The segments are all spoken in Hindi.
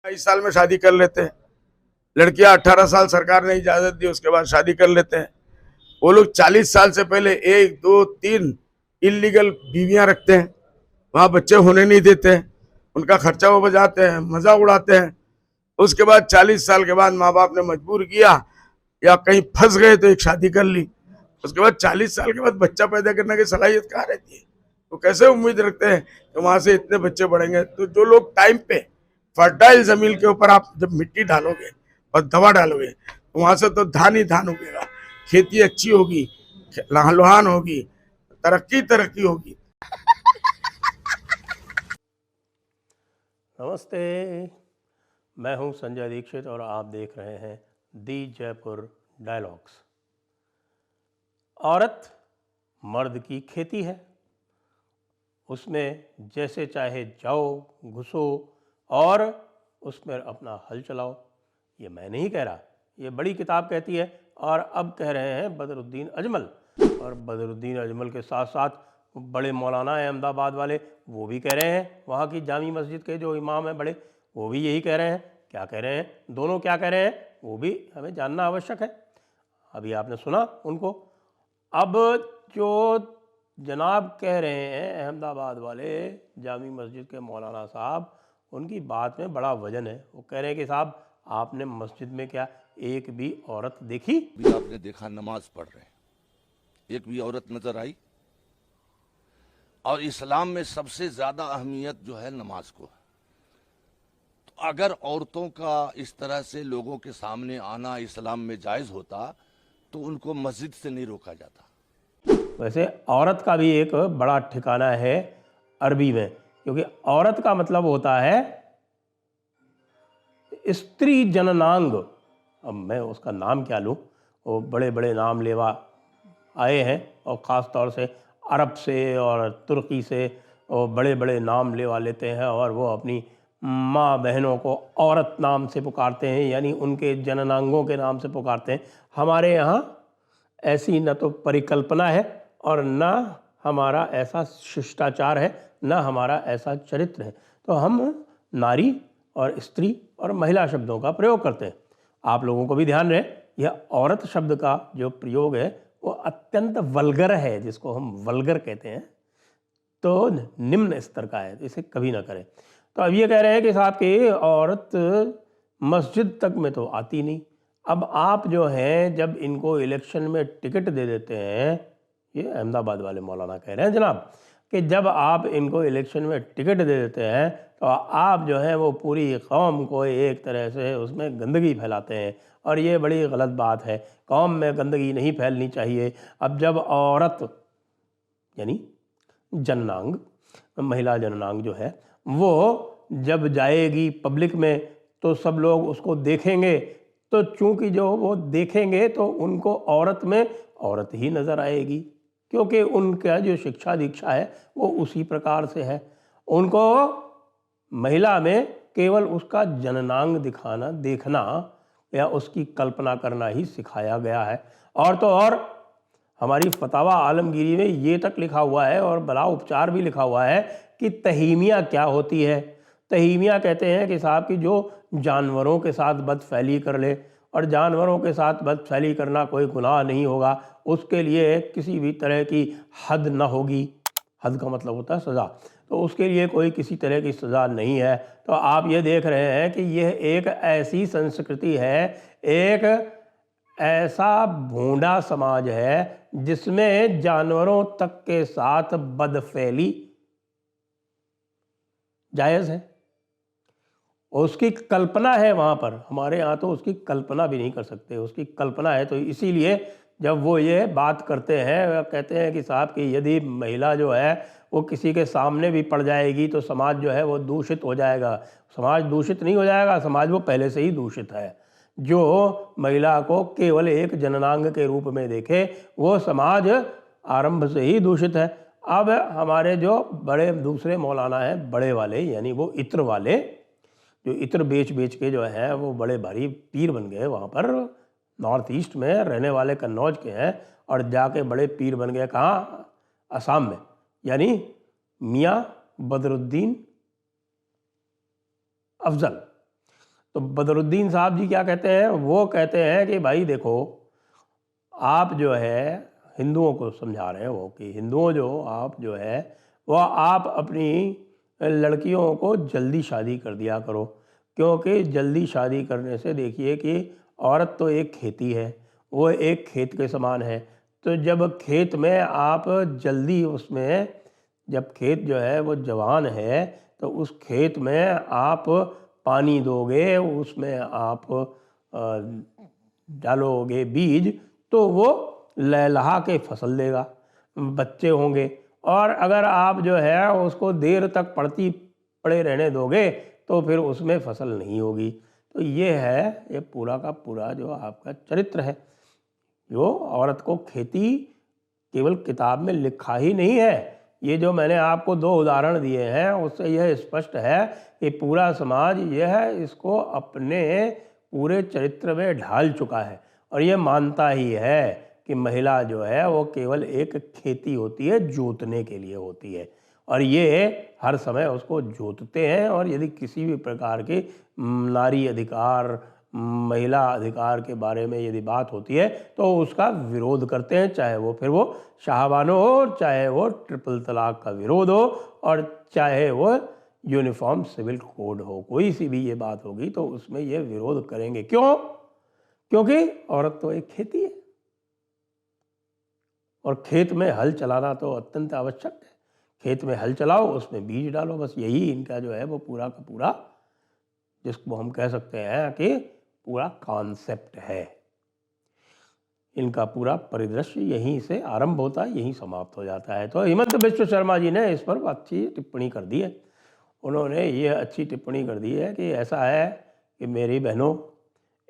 22 साल में शादी कर लेते हैं। लड़कियां 18 साल सरकार ने इजाजत दी, उसके बाद शादी कर लेते हैं। वो लोग 40 साल से पहले 1, 2, 3 इलीगल बीवियां रखते हैं, वहां बच्चे होने नहीं देते हैं, उनका खर्चा वो बजाते हैं, मजा उड़ाते हैं। उसके बाद 40 साल के बाद माँ बाप ने मजबूर किया या कहीं फंस गए तो एक शादी कर ली। उसके बाद 40 साल के बाद बच्चा पैदा करने की सलाहियत कहाँ रहती है? तो कैसे उम्मीद रखते हैं कि वहां से इतने बच्चे बढ़ेंगे? तो जो लोग टाइम पे फर्टाइल जमीन के ऊपर आप जब मिट्टी डालोगे और दवा डालोगे तो वहां से तो धान ही धान उगेगा, खेती अच्छी होगी, लहलहान होगी, तरक्की तरक्की होगी। नमस्ते, मैं हूं संजय दीक्षित और आप देख रहे हैं दी जयपुर डायलॉग्स। औरत मर्द की खेती है, उसमें जैसे चाहे जाओ घुसो और उसमें अपना हल चलाओ। ये मैं नहीं कह रहा, ये बड़ी किताब कहती है और अब कह रहे हैं बदरुद्दीन अजमल। और बदरुद्दीन अजमल के साथ साथ बड़े मौलाना हैं अहमदाबाद वाले, वो भी कह रहे हैं, वहाँ की जामी मस्जिद के जो इमाम हैं बड़े, वो भी यही कह रहे हैं। क्या कह रहे हैं? दोनों क्या कह रहे हैं वो भी हमें जानना आवश्यक है। अभी आपने सुना उनको। अब जो जनाब कह रहे हैं अहमदाबाद वाले जामी मस्जिद के मौलाना साहब, उनकी बात में बड़ा वजन है। वो कह रहे हैं कि साहब आपने मस्जिद में क्या एक भी औरत देखी? भी आपने देखा नमाज पढ़ रहे हैं, एक भी औरत नजर आई? और इस्लाम में सबसे ज्यादा अहमियत जो है नमाज को है। तो अगर औरतों का इस तरह से लोगों के सामने आना इस्लाम में जायज होता तो उनको मस्जिद से नहीं रोका जाता। वैसे औरत का भी एक बड़ा ठिकाना है अरबी में, क्योंकि औरत का मतलब होता है स्त्री जननांग। अब मैं उसका नाम क्या लूँ, वो बड़े बड़े नाम लेवा आए हैं और ख़ास तौर से अरब से और तुर्की से वो बड़े बड़े नाम लेवा लेते हैं और वो अपनी माँ बहनों को औरत नाम से पुकारते हैं, यानी उनके जननांगों के नाम से पुकारते हैं। हमारे यहाँ ऐसी न तो परिकल्पना है और न हमारा ऐसा शिष्टाचार है, न हमारा ऐसा चरित्र है। तो हम नारी और स्त्री और महिला शब्दों का प्रयोग करते हैं। आप लोगों को भी ध्यान रहे, यह औरत शब्द का जो प्रयोग है वो अत्यंत वल्गर है, जिसको हम वल्गर कहते हैं, तो निम्न स्तर का है, इसे कभी ना करें। तो अब ये कह रहे हैं कि साहब की औरत मस्जिद तक में तो आती नहीं। अब आप जो हैं जब इनको इलेक्शन में टिकट दे देते हैं, ये अहमदाबाद वाले मौलाना कह रहे हैं जनाब, कि जब आप इनको इलेक्शन में टिकट दे देते हैं तो आप जो है वो पूरी कौम को एक तरह से उसमें गंदगी फैलाते हैं, और ये बड़ी गलत बात है। कौम में गंदगी नहीं फैलनी चाहिए। अब जब औरत यानी जननांग, महिला जननांग जो है वो जब जाएगी पब्लिक में तो सब लोग उसको देखेंगे, तो चूंकि जो वो देखेंगे तो उनको औरत में औरत ही नज़र आएगी, क्योंकि उनका जो शिक्षा दीक्षा है वो उसी प्रकार से है। उनको महिला में केवल उसका जननांग दिखाना, देखना या उसकी कल्पना करना ही सिखाया गया है। और तो और हमारी फतावा आलमगीरी में ये तक लिखा हुआ है और बला उपचार भी लिखा हुआ है कि तहीमिया क्या होती है। तहीमिया कहते हैं कि साहब की जो जानवरों के साथ बदफैली कर ले, और जानवरों के साथ बदफैली करना कोई गुनाह नहीं होगा, उसके लिए किसी भी तरह की हद न होगी। हद का मतलब होता है सज़ा, तो उसके लिए कोई किसी तरह की सज़ा नहीं है। तो आप ये देख रहे हैं कि यह एक ऐसी संस्कृति है, एक ऐसा भोंडा समाज है जिसमें जानवरों तक के साथ बदफैली जायज़ है। उसकी कल्पना है वहाँ पर, हमारे यहाँ तो उसकी कल्पना भी नहीं कर सकते, उसकी कल्पना है। तो इसीलिए जब वो ये बात करते हैं, कहते हैं कि साहब कि यदि महिला जो है वो किसी के सामने भी पड़ जाएगी तो समाज जो है वो दूषित हो जाएगा। समाज दूषित नहीं हो जाएगा, समाज वो पहले से ही दूषित है। जो महिला को केवल एक जननांग के रूप में देखे वो समाज आरंभ से ही दूषित है। अब हमारे जो बड़े दूसरे मौलाना हैं, बड़े वाले, यानी वो इत्र वाले, जो इत्र बेच बेच के जो है वो बड़े भारी पीर बन गए, वहाँ पर नॉर्थ ईस्ट में रहने वाले कन्नौज के हैं, और जाके बड़े पीर बन गए कहाँ? असम में। यानी मियाँ बदरुद्दीन अफजल, तो बदरुद्दीन साहब जी क्या कहते हैं, वो कहते हैं कि भाई देखो, आप जो है हिंदुओं को समझा रहे हैं वो कि हिंदुओं जो आप जो है वो आप अपनी लड़कियों को जल्दी शादी कर दिया करो, क्योंकि जल्दी शादी करने से देखिए कि औरत तो एक खेती है, वो एक खेत के समान है। तो जब खेत में आप जल्दी उसमें, जब खेत जो है वो जवान है तो उस खेत में आप पानी दोगे, उसमें आप डालोगे बीज, तो वो लहलहा के फसल देगा, बच्चे होंगे। और अगर आप जो है उसको देर तक पड़े रहने दोगे तो फिर उसमें फसल नहीं होगी। तो ये है, ये पूरा का पूरा जो आपका चरित्र है। जो औरत को खेती केवल किताब में लिखा ही नहीं है, ये जो मैंने आपको 2 उदाहरण दिए हैं उससे यह स्पष्ट है कि पूरा समाज यह इसको अपने पूरे चरित्र में ढाल चुका है और ये मानता ही है कि महिला जो है वो केवल एक खेती होती है, जोतने के लिए होती है, और ये हर समय उसको जोतते हैं। और यदि किसी भी प्रकार के नारी अधिकार, महिला अधिकार के बारे में यदि बात होती है तो उसका विरोध करते हैं, चाहे वो फिर वो शाहबानो हो, चाहे वो ट्रिपल तलाक का विरोध हो, और चाहे वो यूनिफॉर्म सिविल कोड हो। कोई सी भी ये बात होगी तो उसमें ये विरोध करेंगे। क्यों? क्योंकि औरत तो एक खेती है और खेत में हल चलाना तो अत्यंत आवश्यक है। खेत में हल चलाओ, उसमें बीज डालो, बस यही इनका जो है वो पूरा का पूरा, जिसको हम कह सकते हैं कि पूरा कॉन्सेप्ट है। इनका पूरा परिदृश्य यहीं से आरंभ होता है, यहीं समाप्त हो जाता है। तो हेमंत बिश्व शर्मा जी ने इस पर अच्छी टिप्पणी कर दी है। उन्होंने ये अच्छी टिप्पणी कर दी है कि ऐसा है कि मेरी बहनों,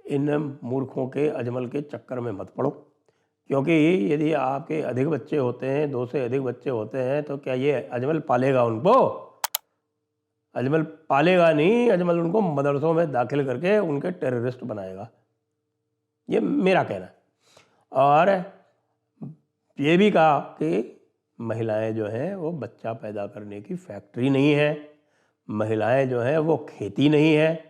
इन मूर्खों के अजमल के चक्कर में मत पड़ो, क्योंकि यदि आपके अधिक बच्चे होते हैं, 2 से अधिक बच्चे होते हैं, तो क्या ये अजमल पालेगा उनको? अजमल पालेगा नहीं, अजमल उनको मदरसों में दाखिल करके उनके टेररिस्ट बनाएगा, ये मेरा कहना है। और ये भी कहा कि महिलाएं जो हैं वो बच्चा पैदा करने की फैक्ट्री नहीं है, महिलाएं जो हैं वो खेती नहीं है,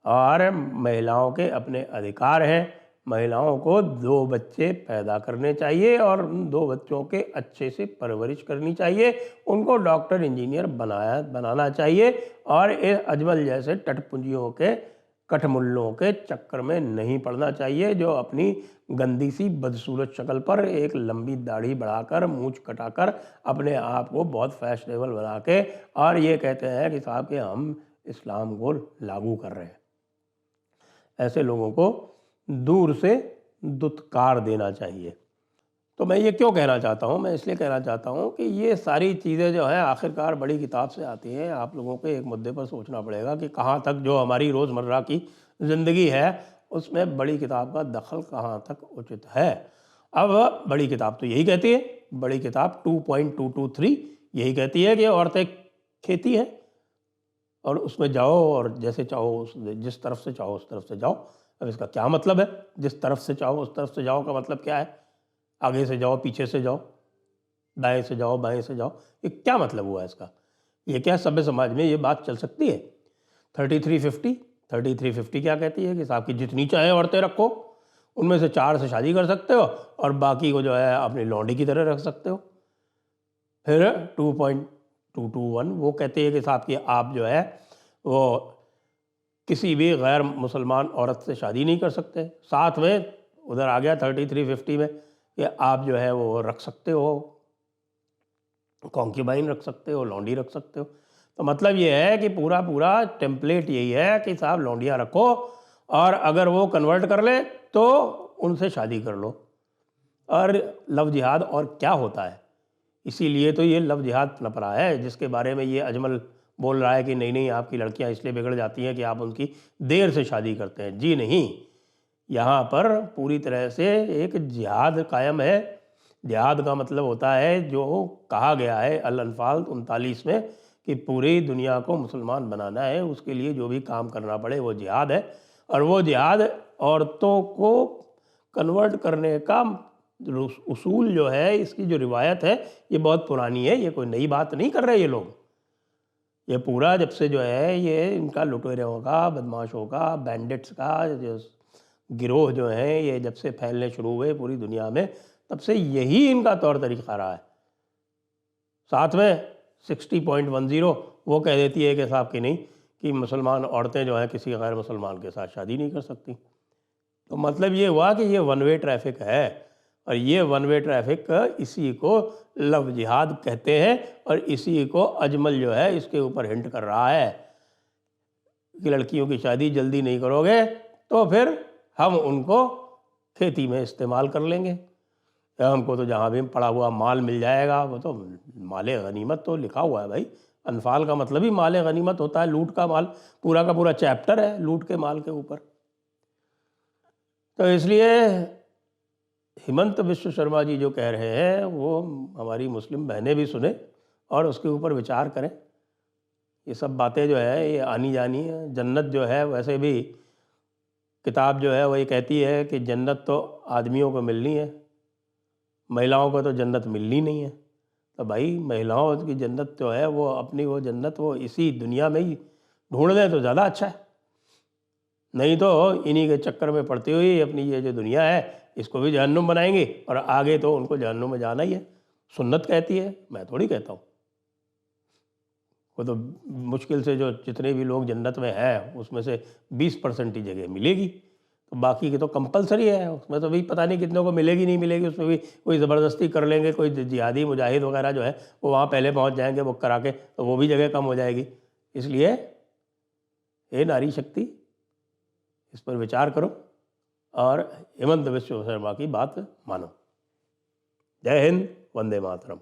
और महिलाओं के अपने अधिकार हैं। महिलाओं को 2 बच्चे पैदा करने चाहिए और उन 2 बच्चों के अच्छे से परवरिश करनी चाहिए, उनको डॉक्टर इंजीनियर बनाना चाहिए, और ये अजमल जैसे टटपुंजियों के कठमुल्लों के चक्कर में नहीं पड़ना चाहिए, जो अपनी गंदी सी बदसूरत शक्ल पर एक लंबी दाढ़ी बढ़ाकर, मूंछ कटाकर, अपने आप को बहुत फैशनेबल बना के और ये कहते हैं कि साहब कि हम इस्लाम को लागू कर रहे हैं। ऐसे लोगों को दूर से दुत्कार देना चाहिए। तो मैं ये क्यों कहना चाहता हूँ? मैं इसलिए कहना चाहता हूँ कि ये सारी चीज़ें जो हैं आखिरकार बड़ी किताब से आती हैं। आप लोगों को एक मुद्दे पर सोचना पड़ेगा कि कहाँ तक जो हमारी रोज़मर्रा की ज़िंदगी है उसमें बड़ी किताब का दखल कहाँ तक उचित है। अब बड़ी किताब तो यही कहती है, बड़ी किताब 2.223 यही कहती है कि औरतें खेती है और उसमें जाओ और जैसे चाहो, जिस तरफ से चाहो उस तरफ से जाओ। अब इसका क्या मतलब है? जिस तरफ से चाहो उस तरफ से जाओ का मतलब क्या है? आगे से जाओ, पीछे से जाओ, दाएं से जाओ, बाएं से जाओ, ये क्या मतलब हुआ इसका? ये क्या सभ्य समाज में ये बात चल सकती है? 3350 क्या कहती है कि साहब की जितनी चाहे औरतें रखो, उनमें से 4 से शादी कर सकते हो और बाकी को जो है अपनी लौंडी की तरह रख सकते हो। फिर 2.221 वो कहते हैं कि साहब कि आप जो है वो किसी भी गैर मुसलमान औरत से शादी नहीं कर सकते। साथ में उधर आ गया 3350 में कि आप जो है वो रख सकते हो, कॉन्क्यूबाइन रख सकते हो, लौंडी रख सकते हो। तो मतलब ये है कि पूरा पूरा टेम्पलेट यही है कि साहब लौंडियाँ रखो और अगर वो कन्वर्ट कर ले तो उनसे शादी कर लो। और लव जिहाद और क्या होता है? इसीलिए तो ये लव जिहाद पनप रहा है, जिसके बारे में ये अजमल बोल रहा है कि नहीं नहीं आपकी लड़कियां इसलिए बिगड़ जाती हैं कि आप उनकी देर से शादी करते हैं। जी नहीं, यहाँ पर पूरी तरह से एक जिहाद कायम है। जिहाद का मतलब होता है जो कहा गया है अल-अनफाल 39 में कि पूरी दुनिया को मुसलमान बनाना है, उसके लिए जो भी काम करना पड़े वो जिहाद है। और वो जिहाद औरतों को कन्वर्ट करने का उसूल जो है, इसकी जो रिवायत है ये बहुत पुरानी है, ये कोई नई बात नहीं कर रहे ये लोग। ये पूरा जब से जो है ये इनका लुटेरों का, बदमाशों का, बैंडिट्स का जो गिरोह जो हैं ये जब से फैलने शुरू हुए पूरी दुनिया में, तब से यही इनका तौर तरीका रहा है। साथ में 60.10 वो कह देती है कि साहब कि नहीं कि मुसलमान औरतें जो हैं किसी गैर मुसलमान के साथ शादी नहीं कर सकती। तो मतलब ये हुआ कि ये वन वे ट्रैफिक है, और ये वन वे ट्रैफिक इसी को लव जिहाद कहते हैं, और इसी को अजमल जो है इसके ऊपर हिंट कर रहा है कि लड़कियों की शादी जल्दी नहीं करोगे तो फिर हम उनको खेती में इस्तेमाल कर लेंगे, या हमको तो जहाँ भी पड़ा हुआ माल मिल जाएगा। वो तो माले गनीमत तो लिखा हुआ है भाई, अनफाल का मतलब ही माले गनीमत होता है, लूट का माल। पूरा का पूरा चैप्टर है लूट के माल के ऊपर। तो इसलिए हिमंत विश्व शर्मा जी जो कह रहे हैं वो हमारी मुस्लिम बहनें भी सुने और उसके ऊपर विचार करें। ये सब बातें जो है ये आनी जानी है। जन्नत जो है वैसे भी किताब जो है वो ये कहती है कि जन्नत तो आदमियों को मिलनी है, महिलाओं को तो जन्नत मिलनी नहीं है। तो भाई महिलाओं की जन्नत जो है वो अपनी वो जन्नत वो इसी दुनिया में ही ढूंढ लें तो ज़्यादा अच्छा है, नहीं तो इन्हीं के चक्कर में पड़ती हुई अपनी ये जो दुनिया है इसको भी जहन्नुम बनाएंगे, और आगे तो उनको जहन्नुम में जाना ही है। सुन्नत कहती है, मैं थोड़ी कहता हूँ। वो तो मुश्किल से जो जितने भी लोग जन्नत में हैं उसमें से 20% ही जगह मिलेगी, तो बाकी की तो कंपलसरी है। उसमें तो भी पता नहीं कितनों को मिलेगी नहीं मिलेगी, उसमें भी कोई ज़बरदस्ती कर लेंगे, कोई जिहादी मुजाहिद वगैरह जो है वो वहाँ पहले पहुँच जाएंगे बुक करा के, तो वो भी जगह कम हो जाएगी। इसलिए हे नारी शक्ति, इस पर विचार करो और हिमंत विश्व शर्मा की बात मानो। जय हिंद, वंदे मातरम।